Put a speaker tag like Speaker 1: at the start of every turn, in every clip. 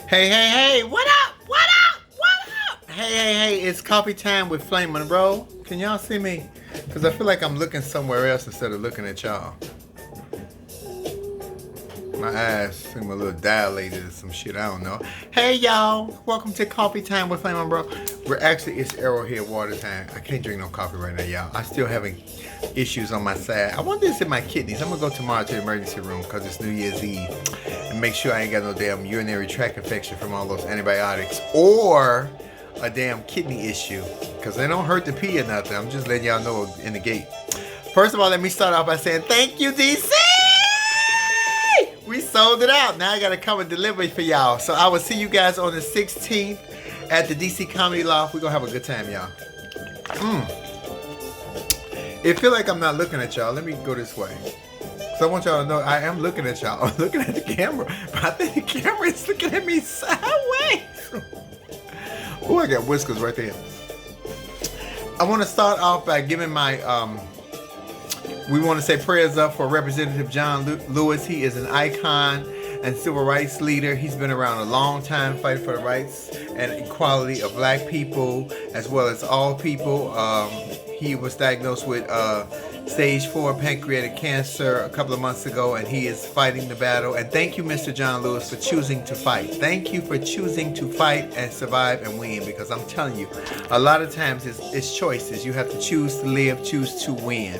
Speaker 1: Hey, hey, hey, what up? What up? What up? Hey, hey, hey, it's coffee time with Flame Monroe. Can y'all see me? Because I feel like I'm looking somewhere else instead of looking at y'all. My eyes seem a little dilated or some shit, I don't know. Hey, y'all, welcome to Coffee Time with Flame Monroe. It's Arrowhead water time. I can't drink no coffee right now, y'all. I'm still having issues on my side. I want this in my kidneys. I'm gonna go tomorrow to the emergency room because it's New Year's Eve and make sure I ain't got no damn urinary tract infection from all those antibiotics or a damn kidney issue, because they don't hurt to pee or nothing. I'm just letting y'all know in the gate. First of all, let me start off by saying thank you, DC. We sold it out. Now I gotta come and deliver for y'all. So I will see you guys on the 16th at the DC Comedy Loft. We're gonna have a good time, y'all. It feel like I'm not looking at y'all. Let me go this way. So I want y'all to know I am looking at y'all. I'm looking at the camera, but I think the camera is looking at me sideways. Oh, I got whiskers right there. I want to start off by giving my we want to say prayers up for Representative John Lewis. He is an icon and civil rights leader. He's been around a long time fighting for the rights and equality of black people as well as all people. He was diagnosed with stage 4 pancreatic cancer a couple of months ago, and he is fighting the battle. And thank you, Mr. John Lewis, for choosing to fight. Thank you for choosing to fight and survive and win, because I'm telling you, a lot of times it's choices. You have to choose to live, choose to win.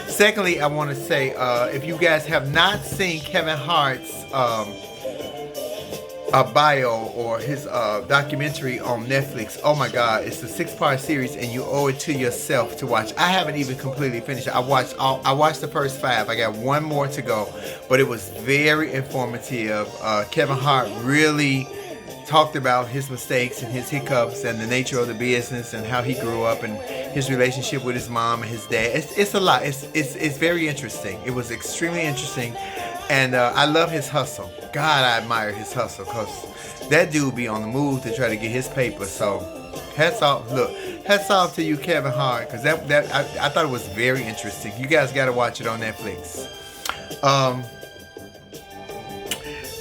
Speaker 1: Secondly, I want to say, if you guys have not seen Kevin Hart's bio or his documentary on Netflix, oh my God, it's a 6-part series and you owe it to yourself to watch. I haven't even completely finished it. I watched the first 5. I got one more to go, but it was very informative. Kevin Hart really talked about his mistakes and his hiccups and the nature of the business and how he grew up and his relationship with his mom and his dad. It's a lot. It's very interesting. It was extremely interesting, and I love his hustle. God, I admire his hustle, because that dude be on the move to try to get his paper. So hats off. Look, hats off to you, Kevin Hart, because I thought it was very interesting. You guys got to watch it on Netflix.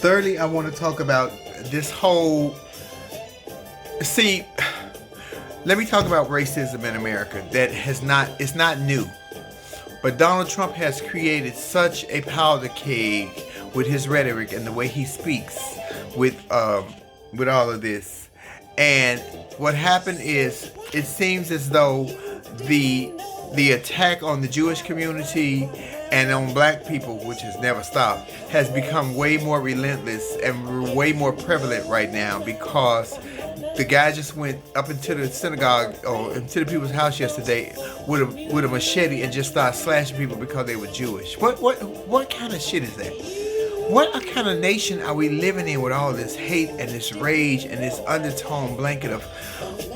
Speaker 1: Thirdly, I want to talk about this whole, let me talk about racism in America. It's not new, but Donald Trump has created such a powder keg with his rhetoric and the way he speaks with all of this. And what happened is, it seems as though the attack on the Jewish community and on black people, which has never stopped, has become way more relentless and way more prevalent right now, because the guy just went up into the synagogue or into the people's house yesterday with a machete and just started slashing people because they were Jewish. What kind of shit is that? What kind of nation are we living in with all this hate and this rage and this undertone blanket of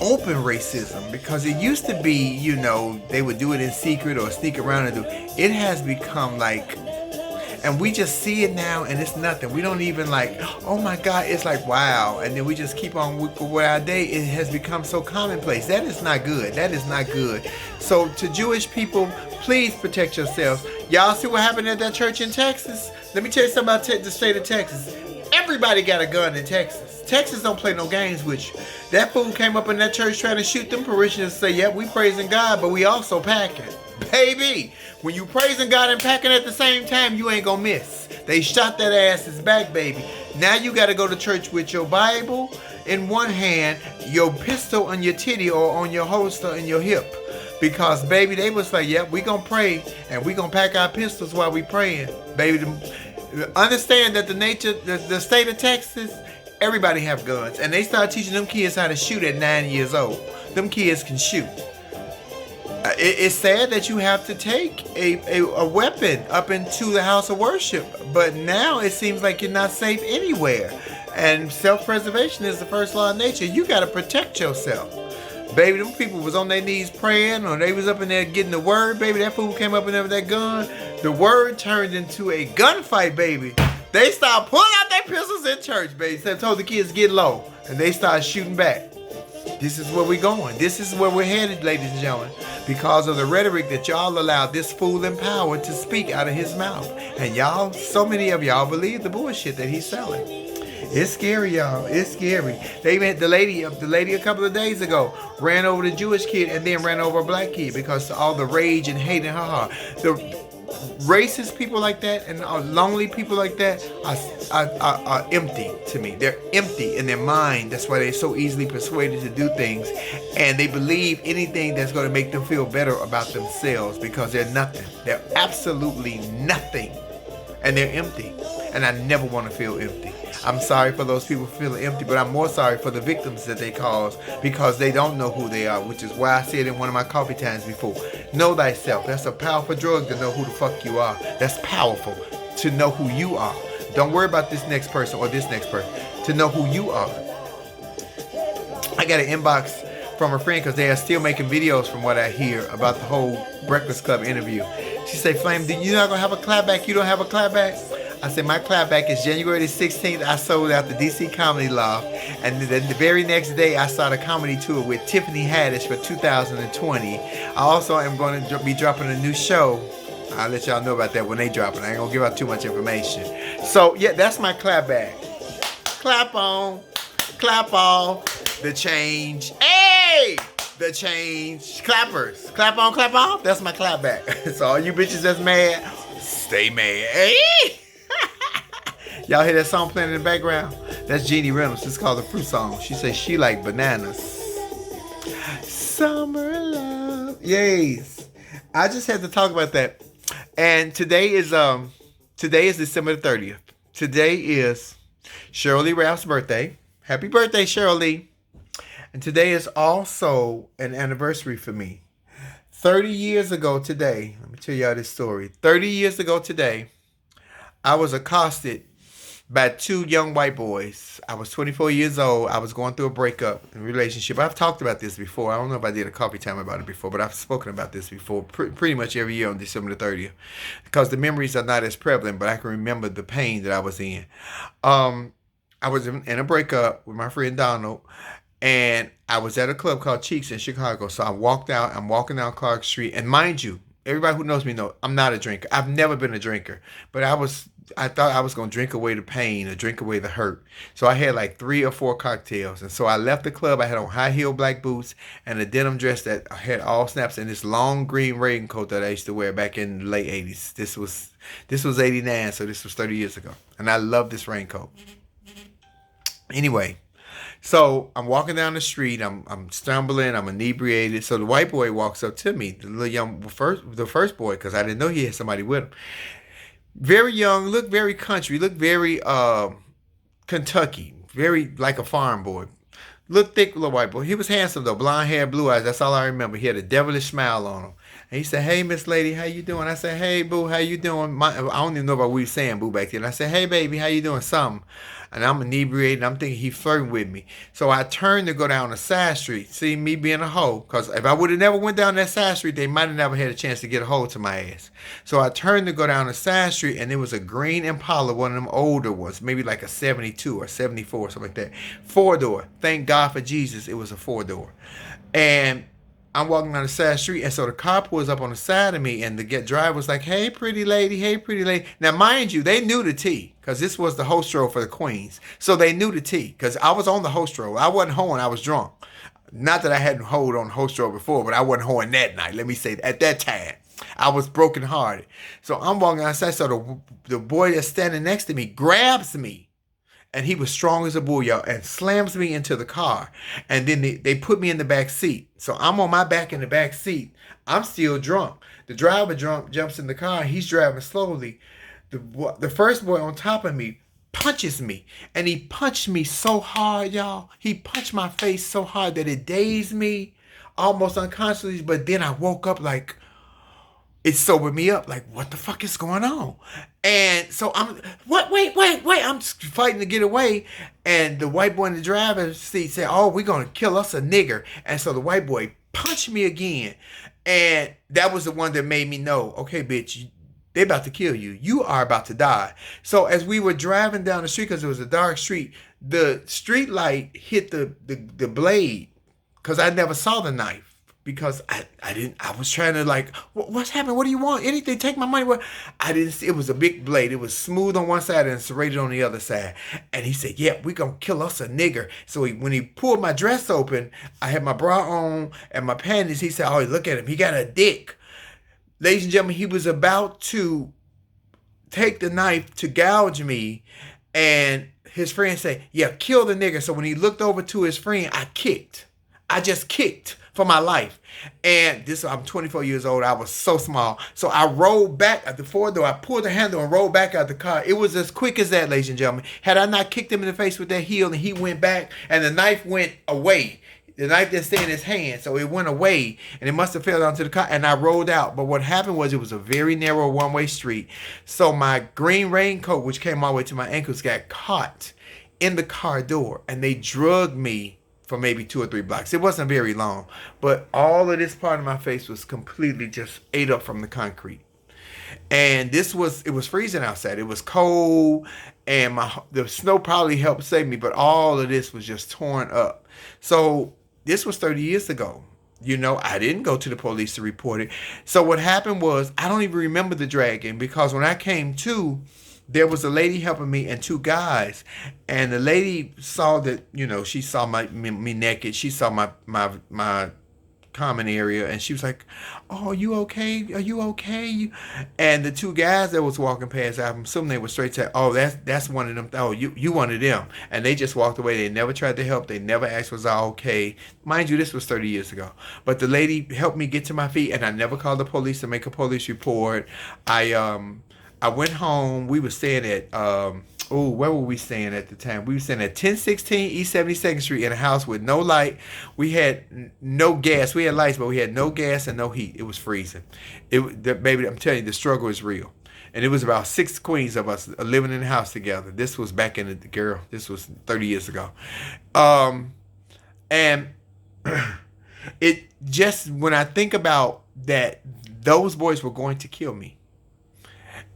Speaker 1: open racism? Because it used to be, they would do it in secret or sneak around and do it. It has become like, and we just see it now and it's nothing. We don't even like, oh my God, it's like, wow. And then we just keep on with our day. It has become so commonplace. That is not good. That is not good. So to Jewish people, please protect yourselves. Y'all see what happened at that church in Texas? Let me tell you something about the state of Texas. Everybody got a gun in Texas. Texas don't play no games with you. That fool came up in that church trying to shoot them parishioners and say, yep, we praising God, but we also packing. Baby, when you praising God and packing at the same time, you ain't gonna miss. They shot that ass's back, baby. Now you gotta go to church with your Bible in one hand, your pistol on your titty or on your holster in your hip. Because, baby, they was like, yep, we gonna pray and we gonna pack our pistols while we praying. Baby, understand that the state of Texas, everybody have guns. And they start teaching them kids how to shoot at 9 years old. Them kids can shoot. It's sad that you have to take a weapon up into the house of worship. But now it seems like you're not safe anywhere. And self-preservation is the first law of nature. You got to protect yourself. Baby, them people was on their knees praying, or they was up in there getting the word, baby. That fool came up in there with that gun. The word turned into a gunfight, baby. They started pulling out their pistols in church, baby. They told the kids get low, and they started shooting back. This is where we're going. This is where we're headed, ladies and gentlemen, because of the rhetoric that y'all allowed this fool in power to speak out of his mouth. And y'all, so many of y'all believe the bullshit that he's selling. It's scary, y'all. It's scary. They even the lady a couple of days ago ran over the Jewish kid and then ran over a black kid because all the rage and hate in her heart. The racist people like that and lonely people like that are empty to me. They're empty in their mind. That's why they're so easily persuaded to do things, and they believe anything that's going to make them feel better about themselves because they're nothing. They're absolutely nothing, and they're empty. And I never want to feel empty. I'm sorry for those people feeling empty, but I'm more sorry for the victims that they cause because they don't know who they are, which is why I said in one of my coffee times before, know thyself. That's a powerful drug to know who the fuck you are. That's powerful to know who you are. Don't worry about this next person or this next person. To know who you are. I got an inbox from a friend because they are still making videos from what I hear about the whole Breakfast Club interview. She said, Flame, you're not going to have a clapback? You don't have a clapback? I said, my clapback is January the 16th. I sold out the DC Comedy Loft. And then the very next day, I started a comedy tour with Tiffany Haddish for 2020. I also am going to be dropping a new show. I'll let y'all know about that when they drop it. I ain't going to give out too much information. So, yeah, that's my clapback. Clap on. Clap off. The change. Hey! The change. Clappers. Clap on, clap off. That's my clapback. So all you bitches that's mad, stay mad. Hey! Y'all hear that song playing in the background? That's Jeannie Reynolds. It's called the Fruit Song. She says she like bananas. Summer love. Yes. I just had to talk about that. And today is December the 30th. Today is Shirley Ralph's birthday. Happy birthday, Shirley. And today is also an anniversary for me. 30 years ago today, let me tell y'all this story. 30 years ago today, I was accosted by two young white boys. I was 24 years old. I was going through a breakup in a relationship. I've talked about this before. I don't know if I did a coffee time about it before, but I've spoken about this before pretty much every year on December the 30th because the memories are not as prevalent, but I can remember the pain that I was in. I was in a breakup with my friend Donald, and I was at a club called Cheeks in Chicago. So I walked out. I'm walking down Clark Street, and mind you, everybody who knows me knows I'm not a drinker. I've never been a drinker, but I thought I was going to drink away the pain or drink away the hurt. So I had like 3 or 4 cocktails. And so I left the club. I had on high heel black boots and a denim dress that had all snaps and this long green raincoat that I used to wear back in the late 80s. This was 89, so this was 30 years ago. And I love this raincoat. Anyway, so I'm walking down the street. I'm stumbling. I'm inebriated. So the white boy walks up to me, the first boy, because I didn't know he had somebody with him. Very young, looked very country, looked very Kentucky, very like a farm boy. Looked thick little white boy. He was handsome though, blonde hair, blue eyes. That's all I remember. He had a devilish smile on him. And he said, "Hey, Miss Lady, how you doing?" I said, "Hey, boo, how you doing?" I don't even know about what we were saying, boo, back then. I said, "Hey, baby, how you doing?" Something. And I'm inebriated. I'm thinking he flirting with me. So I turned to go down a side street. See, me being a hoe. Because if I would have never went down that side street, they might have never had a chance to get a hold to my ass. So I turned to go down a side street, and there was a green Impala, one of them older ones, maybe like a 72 or 74 or something like that. 4-door. Thank God for Jesus, it was a 4-door. And I'm walking down the side street, and so the car pulls up on the side of me, and the driver was like, "Hey, pretty lady, hey, pretty lady." Now, mind you, they knew the tea, because this was the host row for the Queens. So they knew the tea, because I was on the host row. I wasn't hoeing, I was drunk. Not that I hadn't hoed on the host row before, but I wasn't hoeing that night. Let me say, at that time, I was brokenhearted. So I'm walking outside, so the boy that's standing next to me grabs me. And he was strong as a bull, y'all, and slams me into the car. And then they put me in the back seat. So I'm on my back in the back seat. I'm still drunk. The driver jumps in the car. He's driving slowly. The first boy on top of me punches me. And he punched me so hard, y'all. He punched my face so hard that it dazed me almost unconsciously. But then I woke up like, it sobered me up, like, what the fuck is going on? And so wait, I'm fighting to get away. And the white boy in the driver's seat said, "Oh, we're going to kill us a nigger." And so the white boy punched me again. And that was the one that made me know, okay, bitch, they about to kill you. You are about to die. So as we were driving down the street, because it was a dark street, the street light hit the blade, because I never saw the knife because I was trying to like, what's happening? What do you want? Anything, take my money. What? I didn't see, it was a big blade. It was smooth on one side and serrated on the other side. And he said, yeah, we gonna kill us a nigger. So when he pulled my dress open, I had my bra on and my panties. He said, oh, look at him. He got a dick. Ladies and gentlemen, he was about to take the knife to gouge me, and his friend said, yeah, kill the nigger. So when he looked over to his friend, I kicked. I just kicked for my life. And I'm 24 years old. I was so small. So I rolled back at the forward door. I pulled the handle and rolled back out the car. It was as quick as that, ladies and gentlemen. Had I not kicked him in the face with that heel and he went back and the knife went away. The knife didn't stay in his hand, so it went away, and it must have fell onto the car, and I rolled out. But what happened was it was a very narrow one-way street. So my green raincoat, which came all the way to my ankles, got caught in the car door, and they drugged me for maybe 2 or 3 blocks. It wasn't very long, but all of this part of my face was completely just ate up from the concrete. And it was freezing outside. It was cold, and the snow probably helped save me, but all of this was just torn up. So this was 30 years ago. I didn't go to the police to report it. So what happened was, I don't even remember the dragging, because when I came to, there was a lady helping me and 2 guys. And the lady saw that, she saw me naked. She saw my common area, and she was like, oh, you okay? Are you okay? And the 2 guys that was walking past, I'm assuming they were straight to, oh, that's one of them. Oh, you one of them. And they just walked away. They never tried to help. They never asked, was I okay? Mind you, this was 30 years ago. But the lady helped me get to my feet, and I never called the police to make a police report. I went home. We were staying at where were we staying at the time? We were staying at 1016 East 72nd Street in a house with no light. We had no gas. We had lights, but we had no gas and no heat. It was freezing. Baby, I'm telling you, the struggle is real. And it was about 6 queens of us living in the house together. This was back in this was 30 years ago. And it just, when I think about that, those boys were going to kill me.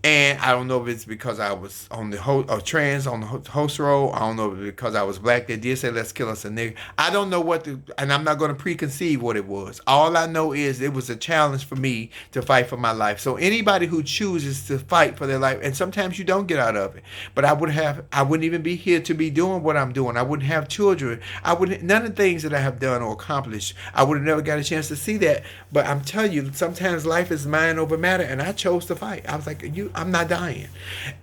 Speaker 1: And I don't know if it's because I was on the trans on the host roll. I don't know if it's because I was black. They did say, let's kill us a nigga. I don't know and I'm not going to preconceive what it was. All I know is it was a challenge for me to fight for my life. So anybody who chooses to fight for their life, and sometimes you don't get out of it, but I wouldn't even be here to be doing what I'm doing. I wouldn't have children. none of the things that I have done or accomplished, I would have never got a chance to see that. But I'm telling you, sometimes life is mind over matter, and I chose to fight. I was like, I'm not dying.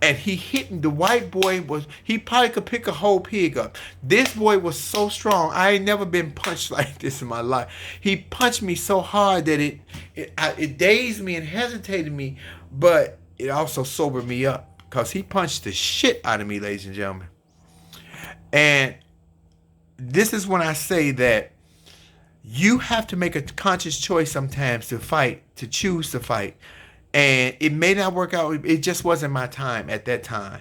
Speaker 1: And he hit the white boy he probably could pick a whole pig up. This boy was so strong. I ain't never been punched like this in my life. He punched me so hard that it dazed me and hesitated me, but it also sobered me up, because he punched the shit out of me, ladies and gentlemen. And this is when I say that you have to make a conscious choice sometimes to fight, to choose to fight. And it may not work out. It just wasn't my time at that time.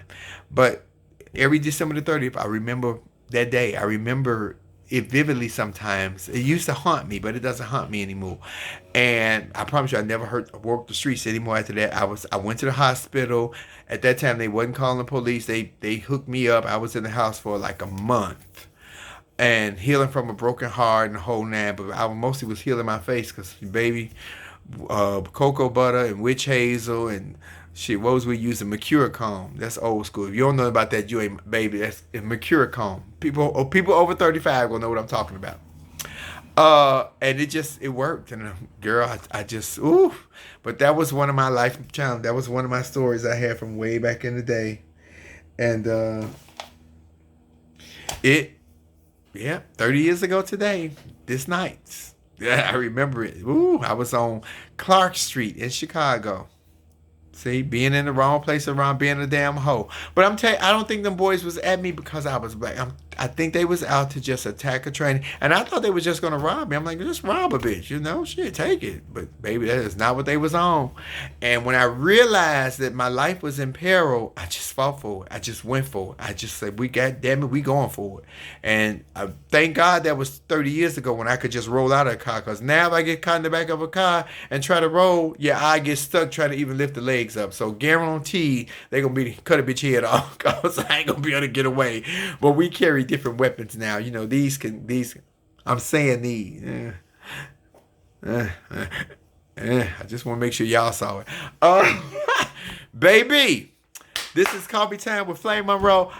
Speaker 1: But every December the 30th, I remember that day. I remember it vividly sometimes. It used to haunt me, but it doesn't haunt me anymore. And I promise you, I never walked the streets anymore after that. I went to the hospital. At that time, they wasn't calling the police. They hooked me up. I was in the house for like a month, and healing from a broken heart and the whole 9. But I mostly was healing my face, because, baby, cocoa butter and witch hazel and shit. What was we using? Mercurochrome. That's old school. If you don't know about that, you ain't, baby. That's Mercurochrome. People over 35 will know what I'm talking about. And it worked. And girl, I just, ooh. But that was one of my life challenges. That was one of my stories I had from way back in the day. And 30 years ago today, this night. Yeah, I remember it. Ooh, I was on Clark Street in Chicago. See, being in the wrong place around being a damn hoe. But I'm telling you, I don't think them boys was at me because I was black. I think they was out to just attack a train. And I thought they was just going to rob me. I'm like, just rob a bitch, shit, take it. But baby, that is not what they was on. And when I realized that my life was in peril, I just fought for it. I just went for it. I just said, we going for it. And thank God that was 30 years ago when I could just roll out of a car. Because now if I get caught in the back of a car and try to roll, I get stuck trying to even lift the legs up. So guaranteed they going to cut a bitch head off, because I ain't going to be able to get away. But we carry different weapons now. I'm saying these. I just want to make sure y'all saw it. Uh, baby, this is Coffee Time with Flame Monroe.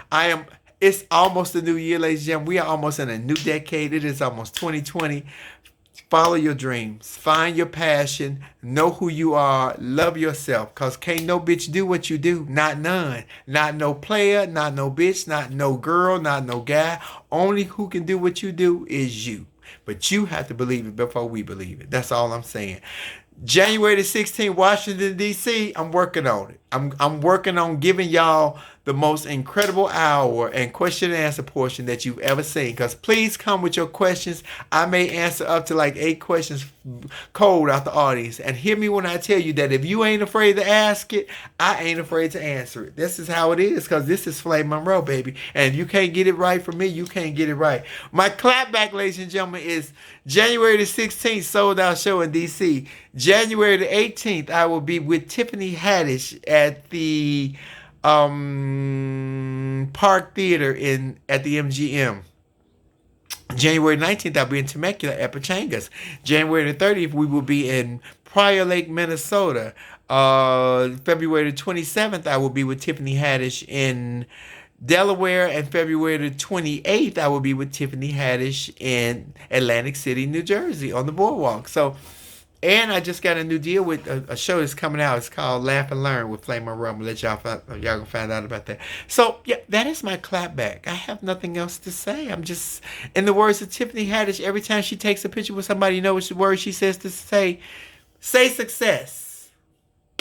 Speaker 1: It's almost a new year, ladies and gentlemen. We are almost in a new decade. It is almost 2020. Follow your dreams. Find your passion. Know who you are. Love yourself. Because can't no bitch do what you do. Not none. Not no player. Not no bitch. Not no girl. Not no guy. Only who can do what you do is you. But you have to believe it before we believe it. That's all I'm saying. January the 16th, Washington, D.C., I'm working on it. I'm working on giving y'all the most incredible hour and question and answer portion that you've ever seen. Because please come with your questions. I may answer up to like 8 questions cold out the audience. And hear me when I tell you that if you ain't afraid to ask it, I ain't afraid to answer it. This is how it is, because this is Flame Monroe, baby. And if you can't get it right from me, you can't get it right. My clapback, ladies and gentlemen, is January the 16th, sold out show in D.C. January the 18th, I will be with Tiffany Haddish at the Park Theater at the MGM. January 19th, I'll be in Temecula at Pachangas. January the 30th, we will be in Prior Lake, Minnesota. February the 27th, I will be with Tiffany Haddish in Delaware, and February the 28th, I will be with Tiffany Haddish in Atlantic City, New Jersey on the boardwalk. So, and I just got a new deal with a show that's coming out. It's called Laugh and Learn with Flame Monroe. I'm going to let y'all find out about that. So, yeah, that is my clapback. I have nothing else to say. I'm just, in the words of Tiffany Haddish, every time she takes a picture with somebody, you know which word she says to say? Say success.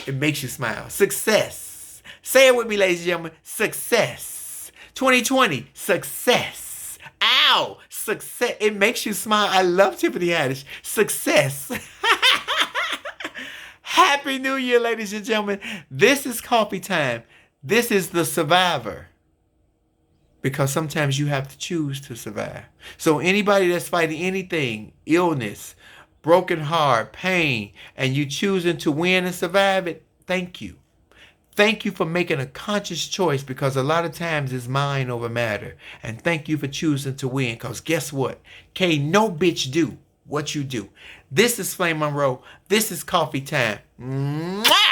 Speaker 1: It makes you smile. Success. Say it with me, ladies and gentlemen. Success. 2020. Success. Ow. Success. It makes you smile. I love Tiffany Haddish. Success. Happy New Year, ladies and gentlemen. This is Coffee Time. This is the survivor. Because sometimes you have to choose to survive. So anybody that's fighting anything, illness, broken heart, pain, and you choosing to win and survive it, thank you. Thank you for making a conscious choice, because a lot of times it's mind over matter. And thank you for choosing to win, because guess what? Can't no bitch do what you do. This is Flame Monroe. This is Coffee Time. Mwah!